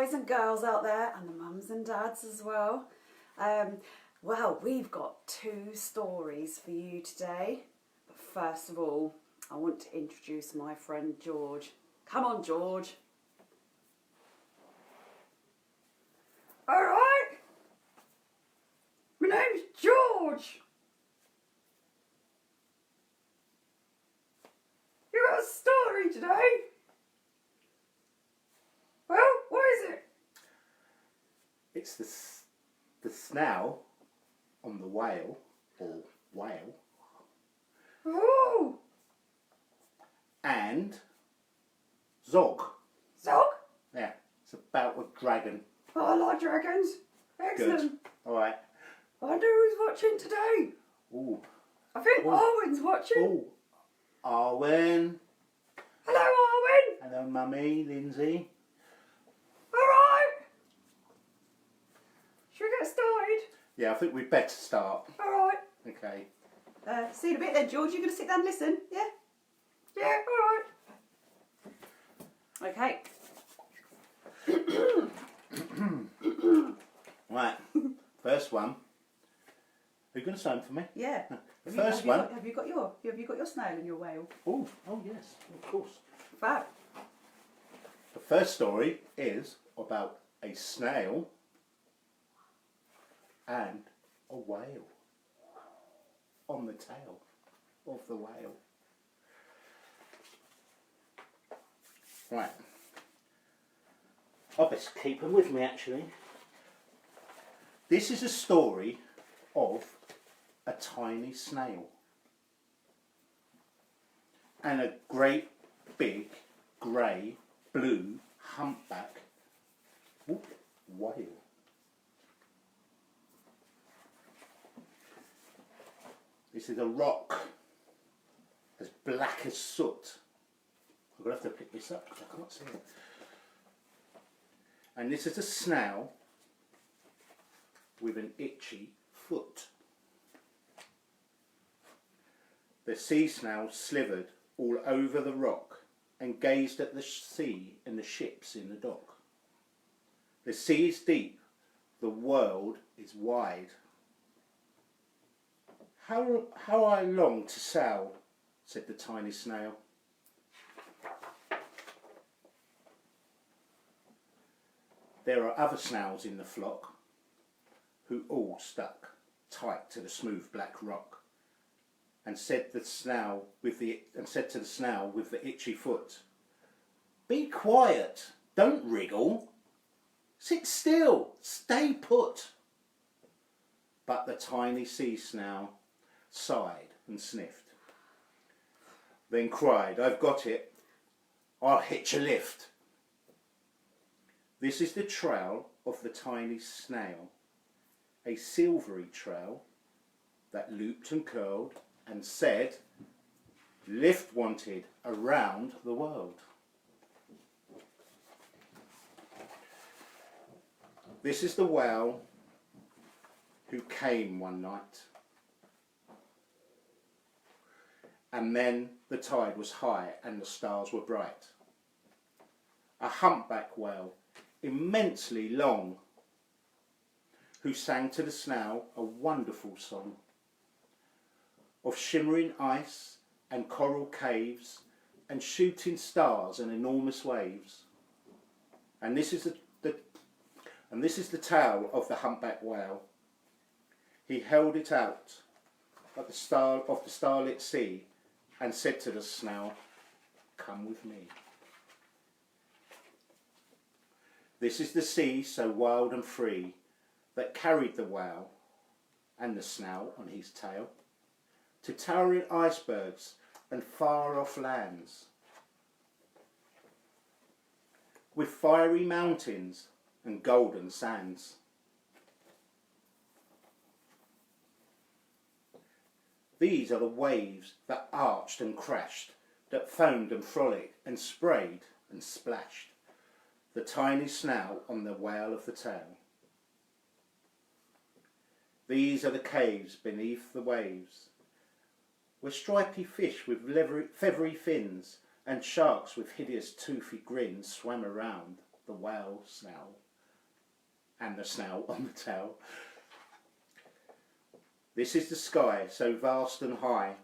boys and girls out there, and the mums and dads as well. Well, we've got 2 stories for you today. But first of all, I want to introduce my friend George. Come on, George. All right. My name's George. You got a story today? Well, what is it? It's the snail on the whale, or whale, Oh, and Zog. Zog? Yeah, it's about a dragon. Oh, I like dragons. Excellent. Good. All right. I wonder who's watching today. Ooh. I think Ooh. Arwen's watching. Ooh. Arwen. Hello, Arwen. Hello, Mummy. Lindsay. All right. Should we get started? Yeah, I think we'd better start. All right. Okay. See you in a bit then, George. You're going to sit down and listen, yeah? Yeah, all right. Okay. Right. First one. Are you going to sign for me? Yeah. The first one. Have you got your snail and your whale? Oh yes, of course. Fab. The first story is about a snail and a whale on the tail of the whale. Right. I'll best keep them with me, actually. This is a story of a tiny snail and a great big grey blue humpback whale. This is a rock as black as soot. I'm going to have to pick this up because I can't see it. And this is a snail with an itchy foot. The sea snail slithered all over the rock and gazed at the sea and the ships in the dock. The sea is deep, the world is wide. How I long to sail, said the tiny snail. There are other snails in the flock who all stuck tight to the smooth black rock, and said to the snail with the itchy foot, "Be quiet, don't wriggle. Sit still, stay put." But the tiny sea snail sighed and sniffed, then cried, "I've got it, I'll hitch a lift." This is the trail of the tiny snail, a silvery trail that looped and curled and said, "Lift wanted around the world." This is the whale who came one night, and then the tide was high and the stars were bright. A humpback whale, immensely long, who sang to the snail a wonderful song of shimmering ice and coral caves and shooting stars and enormous waves. And this is the tale of the humpback whale. He held it out at the starlit sea and said to the snail, "Come with me." This is the sea so wild and free that carried the whale and the snail on his tail to towering icebergs and far off lands, with fiery mountains and golden sands. These are the waves that arched and crashed, that foamed and frolicked and sprayed and splashed the tiny snail on the whale of the tail. These are the caves beneath the waves, where stripy fish with feathery fins and sharks with hideous toothy grins swam around the whale Snail, and the Snail on the tail. This is the sky, so vast and high,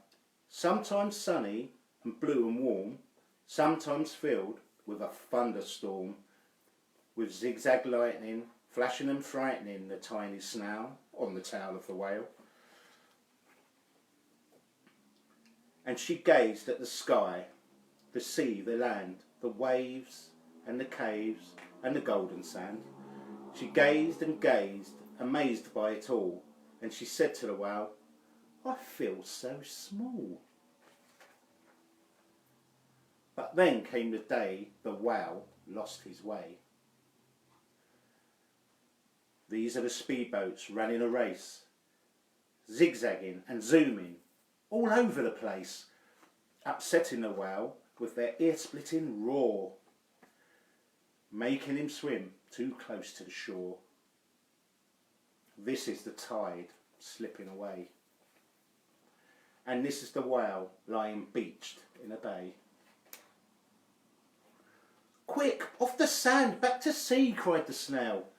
sometimes sunny and blue and warm, sometimes filled with a thunderstorm, with zigzag lightning flashing and frightening the tiny Snail on the tail of the whale. And she gazed at the sky, the sea, the land, the waves and the caves and the golden sand. She gazed and gazed, amazed by it all, and she said to the whale, "I feel so small." But then came the day the whale lost his way. These are the speedboats running a race, zigzagging and zooming all over the place, upsetting the whale with their ear-splitting roar, making him swim too close to the shore. This is the tide slipping away, and this is the whale lying beached in a bay. "Quick, off the sand, back to sea," cried the Snail.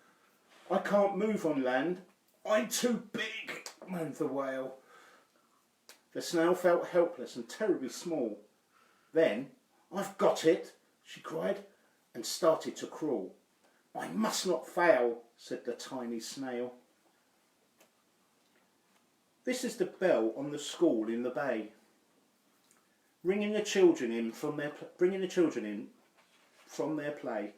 "I can't move on land, I'm too big," moaned the whale. The Snail felt helpless and terribly small. Then, "I've got it," she cried, and started to crawl. "I must not fail," said the tiny Snail. This is the bell on the school in the bay, bringing the children in from their play.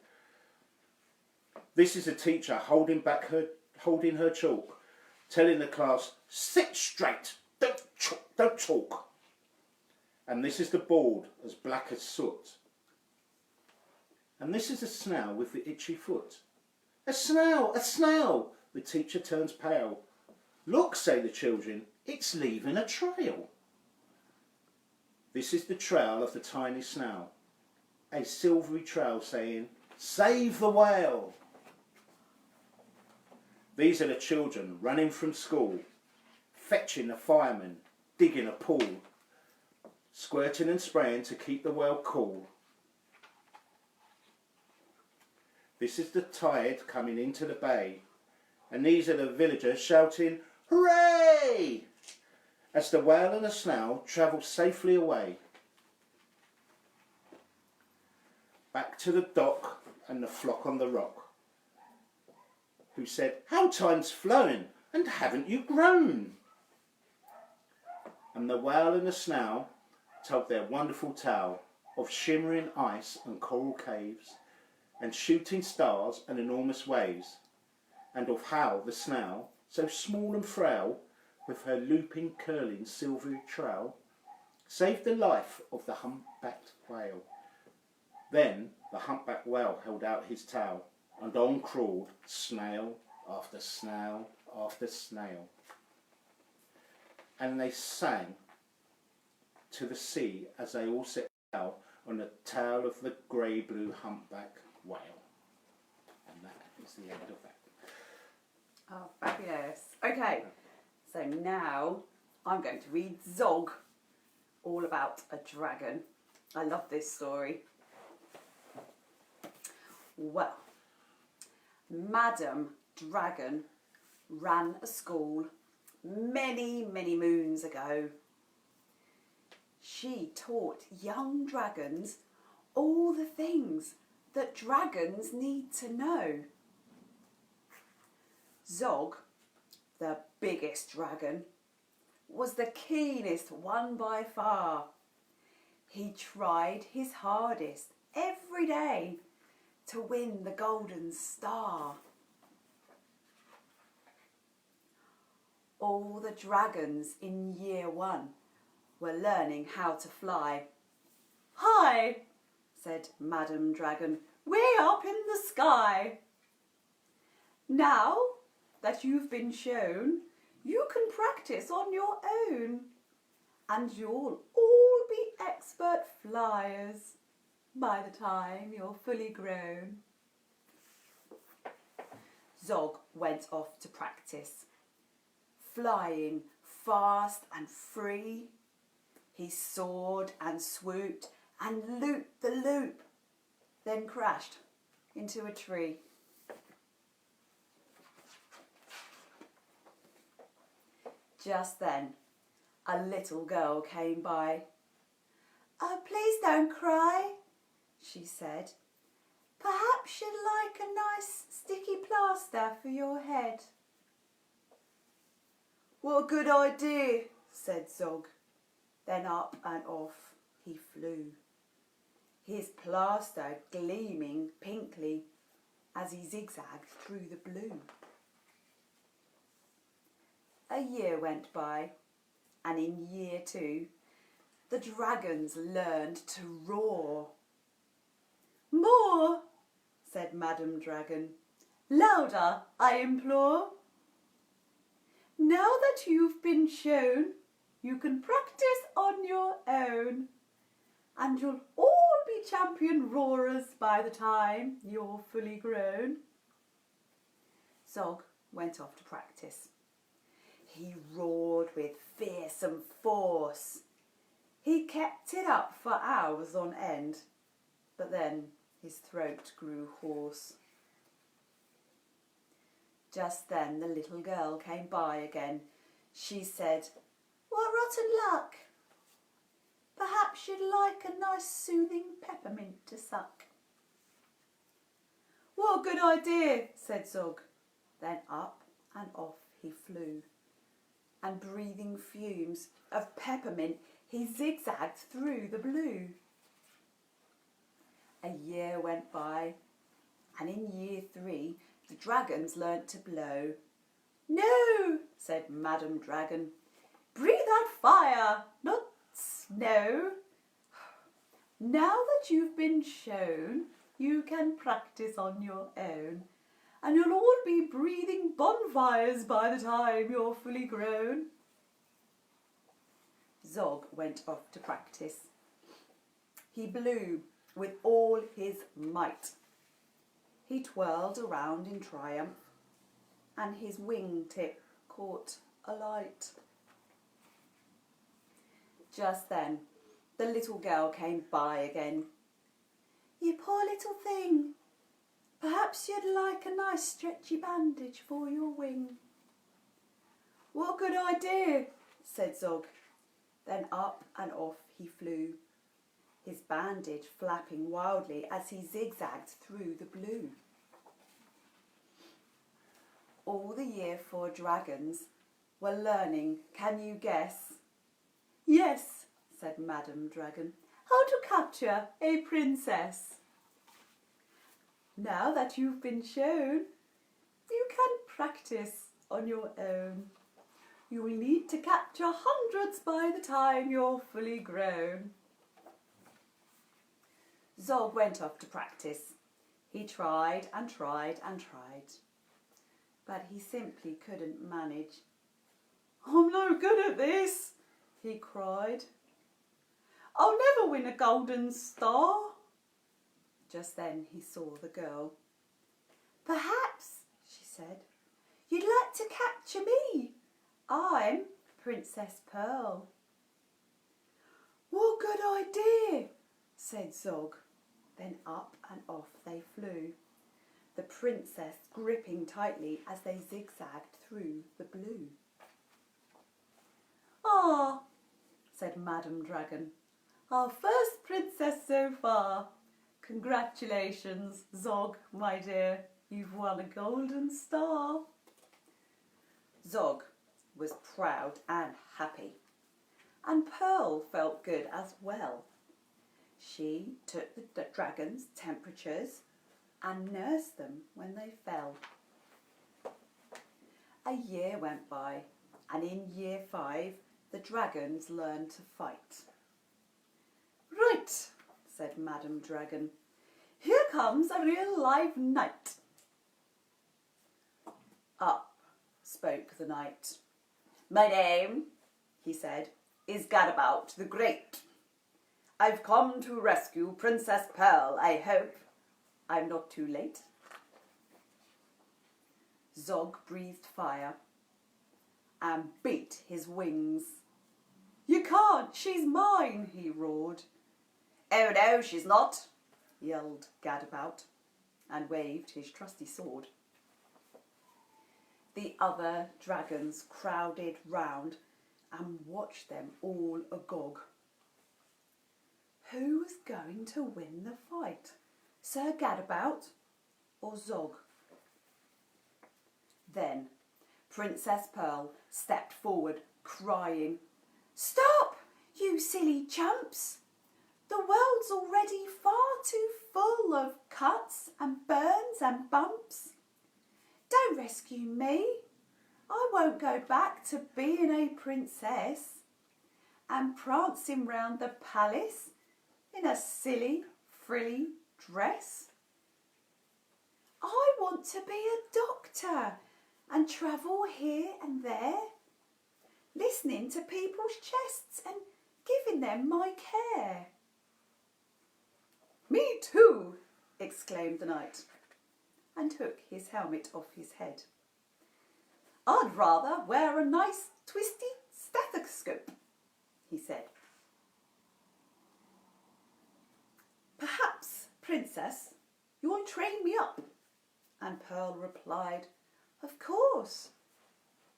This is a teacher holding her chalk, telling the class, "Sit straight, don't talk." And this is the board, as black as soot. And this is a Snail with the itchy foot. "A snail, a snail!" The teacher turns pale. "Look," say the children, "it's leaving a trail." This is the trail of the tiny Snail, a silvery trail saying, "Save the whale." These are the children running from school, fetching the fireman, digging a pool, squirting and spraying to keep the whale cool. This is the tide coming into the bay, and these are the villagers shouting, "Hooray!" as the whale and the Snail travel safely away. Back to the dock and the flock on the rock, who said, "How time's flown, and haven't you grown?" And the whale and the Snail told their wonderful tale of shimmering ice and coral caves, and shooting stars and enormous waves, and of how the Snail, so small and frail, with her looping, curling, silvery trail, saved the life of the humpbacked whale. Then the humpbacked whale held out his tail, and on crawled snail after snail after snail. And they sang to the sea as they all set sail on the tail of the grey-blue humpback whale. And that is the end of that. Oh, fabulous. Okay, so now I'm going to read Zog, all about a dragon. I love this story. Well, Madam Dragon ran a school many, many moons ago. She taught young dragons all the things that dragons need to know. Zog, the biggest dragon, was the keenest one by far. He tried his hardest every day to win the golden star. All the dragons in year 1 were learning how to fly. "Hi," said Madam Dragon, "way up in the sky. Now that you've been shown, you can practice on your own, and you'll all be expert flyers by the time you're fully grown." Zog went off to practice, flying fast and free. He soared and swooped and looped the loop, then crashed into a tree. Just then, a little girl came by. "Oh, please don't cry," she said. "Perhaps you'd like a nice sticky plaster for your head." "What a good idea," said Zog. Then up and off he flew, his plaster gleaming pinkly as he zigzagged through the blue. A year went by, and in year 2, the dragons learned to roar. "More," said Madam Dragon. "Louder, I implore. Now that you've been shown, you can practice on your own, and you'll all be champion roarers by the time you're fully grown." Zog went off to practice. He roared with fearsome force. He kept it up for hours on end, but then his throat grew hoarse. Just then the little girl came by again. She said, "What rotten luck! Perhaps you'd like a nice soothing peppermint to suck." "What a good idea," said Zog. Then up and off he flew, and breathing fumes of peppermint he zigzagged through the blue. A year went by, and in year 3 the dragons learnt to blow. "No," said Madam Dragon. "Breathe out fire, not snow. Now that you've been shown, you can practice on your own, and you'll all be breathing bonfires by the time you're fully grown." Zog went off to practice. He blew with all his might. He twirled around in triumph, and his wing-tip caught alight. Just then, the little girl came by again. "You poor little thing, perhaps you'd like a nice stretchy bandage for your wing." "What a good idea," said Zog. Then up and off he flew, his bandage flapping wildly as he zigzagged through the blue. All the year 4 dragons were learning, can you guess? "Yes," said Madam Dragon, "how to capture a princess. Now that you've been shown, you can practice on your own. You'll need to capture hundreds by the time you're fully grown." Zog went off to practice. He tried and tried and tried, but he simply couldn't manage. "I'm no good at this," he cried. "I'll never win a golden star." Just then he saw the girl. "Perhaps," she said, "you'd like to capture me. I'm Princess Pearl." "What a good idea," said Zog. Then up and off they flew, the princess gripping tightly as they zigzagged through the blue. "Ah," said Madam Dragon, "our first princess so far. Congratulations, Zog, my dear, you've won a golden star." Zog was proud and happy, and Pearl felt good as well. She took the dragons' temperatures and nursed them when they fell. A year went by, and in year 5 the dragons learned to fight. "Right," said Madam Dragon, "here comes a real live knight." Up spoke the knight. "My name," he said, "is Gadabout the Great. I've come to rescue Princess Pearl. I hope I'm not too late." Zog breathed fire and beat his wings. "You can't, she's mine," he roared. "Oh no, she's not," yelled Gadabout, and waved his trusty sword. The other dragons crowded round and watched them all agog. Who was going to win the fight, Sir Gadabout or Zog? Then Princess Pearl stepped forward, crying, "Stop, you silly chumps! The world's already far too full of cuts and burns and bumps. Don't rescue me. I won't go back to being a princess and prancing round the palace in a silly, frilly dress. I want to be a doctor and travel here and there, listening to people's chests and giving them my care." "Me too," exclaimed the knight, and took his helmet off his head. "I'd rather wear a nice twisty stethoscope," he said. "Perhaps, Princess, you'll train me up." And Pearl replied, "Of course,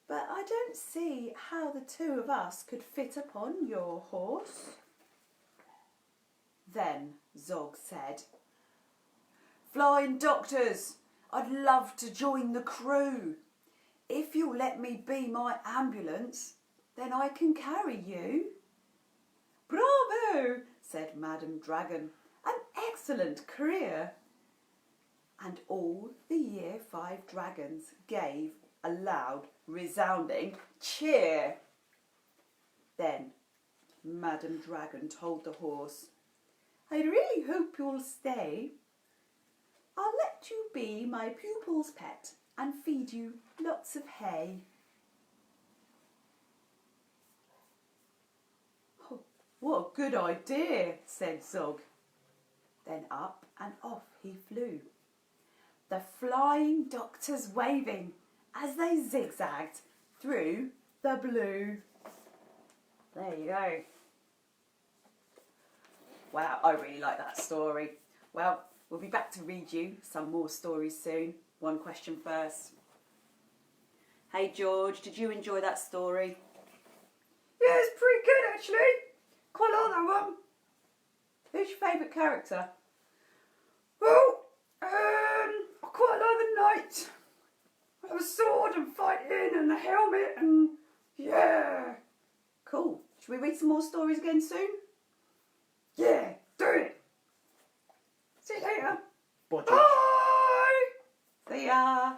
but I don't see how the two of us could fit upon your horse." Then Zog said, "Flying doctors, I'd love to join the crew. If you'll let me be my ambulance, then I can carry you." "Bravo," said Madam Dragon, "an excellent career." And all the Year 5 dragons gave a loud, resounding cheer. Then Madam Dragon told the horse, "I really hope you'll stay. I'll let you be my pupil's pet and feed you lots of hay." "Oh, what a good idea," said Zog. Then up and off he flew, the flying doctors waving as they zigzagged through the blue. There you go. Wow, I really like that story. Well, we'll be back to read you some more stories soon. One question first. Hey George, did you enjoy that story? Yeah, it's pretty good actually. Quite like that one. Who's your favourite character? Well, I quite like the knight. The sword and fighting and the helmet and yeah. Cool. Should we read some more stories again soon? Yeah, do it. See you later. Bye, George. Bye. See ya.